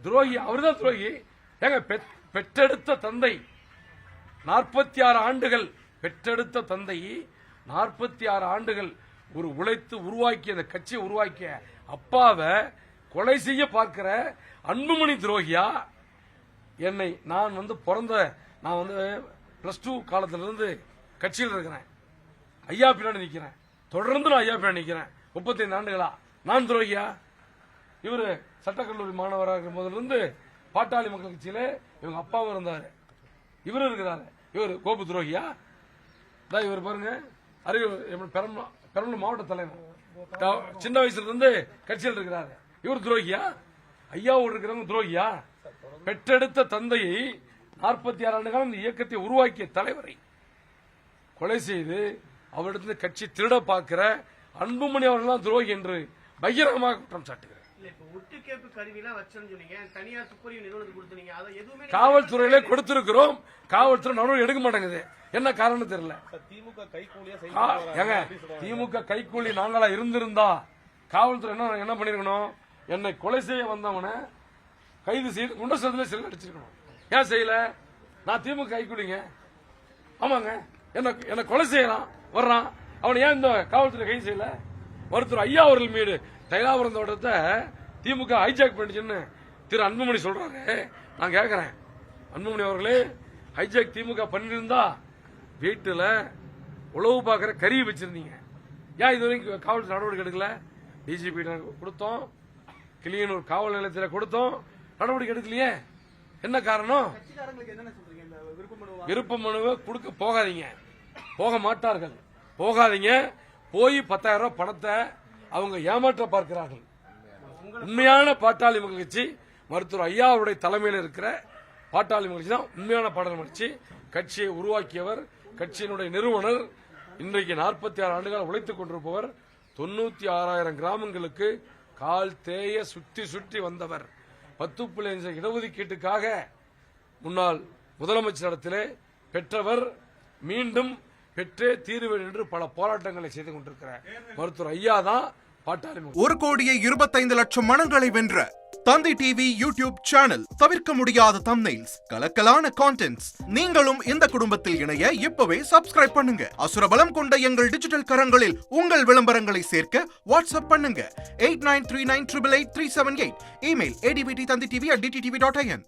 துரோகி அவர்தான் துரோகி. ஏங்க பெற்றெடுத்த தந்தை 46 ஆண்டுகள் பெற்றெடுத்த தந்தை 46 ஆண்டுகள் ஒரு உழைத்து உருவாக்கிய அந்த கட்சியை உருவாக்கிய அப்பாவை கொலை செய்ய பார்க்கிற அன்புமணி துரோகியா? என்னை நான் நான் +2 காலத்திலிருந்து கட்சியில் இருக்கிறேன். ஐயா பின்னாடி நிக்கிறேன். தொடர்ந்து நான் ஐயா பின்னாடி நிக்கிறேன். 35 ஆண்டுகளா நான் துரோகியா? இவரு சட்டக்கல்லூரி மாணவராக இருக்கும் போதிலிருந்து பாட்டாளி மக்கள் கட்சியில இவங்க அப்பாவும் இருந்தாரு, இவரு இருக்கிறாரு. இவர் கோபு துரோகியா? இவர் பாருங்க, பெரம்பலூர் மாவட்ட தலைவர், சின்ன வயசுல இருந்து கட்சியில் இருக்கிறாரு. இவர் துரோகியா? ஐயாவோடு இருக்கிறவங்க துரோகியா? பெற்றெடுத்த தந்தையை 46 ஆண்டு காலம் இந்த இயக்கத்தை உருவாக்கிய தலைவரை கொலை செய்து அவரிடத்தில் கட்சி திருட பார்க்கிற அன்புமணி அவர்கள் துரோகி என்று பகிரங்கமாக குற்றம் சாட்டுகிறார். காவல்துறையில கொடுத்திருக்கிறோம். காவல்துறை நடவடிக்கை எடுக்க மாட்டேங்குது. என்ன காரணம் தெரியல. திமுக கைகூலி நாங்களா இருந்திருந்தா காவல்துறை என்ன பண்ணிருக்கணும்? என்னை கொலை செய்ய வந்தவனை கைது செய்து குண்டசத்துல சிறை அடிச்சிருக்கணும். ஏன் செய்யல? நான் திமுக கைகூலிங்க. ஆமாங்க, என்ன கொலை செய்யலாம் வர்றான், அவனை ஏன் இந்த காவல்துறை கைது செய்யல? மருத்துவர் ஐயா அவர்கள் மீது தைலாபுரம் தோட்டத்தை திமுக ஹைஜாக் பண்ணிச்சுன்னு திரு அன்புமணி சொல்றாங்க. நான் கேட்கிறேன், அன்புமணி அவர்களே, ஹைஜாக் திமுக பண்ணிருந்தா வீட்டுல உழவு பார்க்கிற கறி வச்சிருந்தீங்க. ஏன் இது வரைக்கும் காவல்துறை நடவடிக்கை எடுக்கல? டிஜிபி கொடுத்தோம், கிளியனூர் காவல் நிலையத்தில் கொடுத்தோம், நடவடிக்கை எடுக்கலையே. என்ன காரணம்? விருப்ப மனுவை கொடுக்க போகாதீங்க, போக மாட்டார்கள். போகாதீங்க. போய் 10,000 ரூபாய் பணத்தை அவங்க ஏமாற்ற பார்க்கிறார்கள். உண்மையான பாட்டாளி மக்கள் கட்சி மருத்துவர் ஐயா அவருடைய தலைமையில் இருக்கிற பாட்டாளி மக்கள் கட்சி தான் உண்மையான பாட்டாளி கட்சி. கட்சியை உருவாக்கியவர், கட்சியினுடைய நிறுவனர், இன்றைக்கு 46 ஆண்டுகள் உழைத்துக் கொண்டிருப்பவர், 96,000 கிராமங்களுக்கு கால் தேய சுற்றி வந்தவர், 10.5 இடஒதுக்கீட்டுக்காக முன்னாள் முதலமைச்சரிடத்திலே பெற்றவர், மீண்டும் பெற்றே தீர்வேன் என்று பல போராட்டங்களை செய்து கொண்டிருக்கிறார் மருத்துவர் ஐயா தான் பாட்டாளி. 1,25,00,000 மனங்களை வென்ற தந்தி டிவி யூடியூப் சேனல். தவிர்க்க முடியாத தம்ப்நெயில்ஸ், கலக்கலான கான்டென்ட்ஸ். நீங்களும் இந்த குடும்பத்தில் இணைய இப்பவே சப்ஸ்கிரைப் பண்ணுங்க. அசுரபலம் கொண்ட எங்கள் டிஜிட்டல் கரங்களில் உங்கள் விளம்பரங்களை சேர்க்க வாட்ஸ்அப் பண்ணுங்க. 8939888378. Email advttanditv@dttv.in.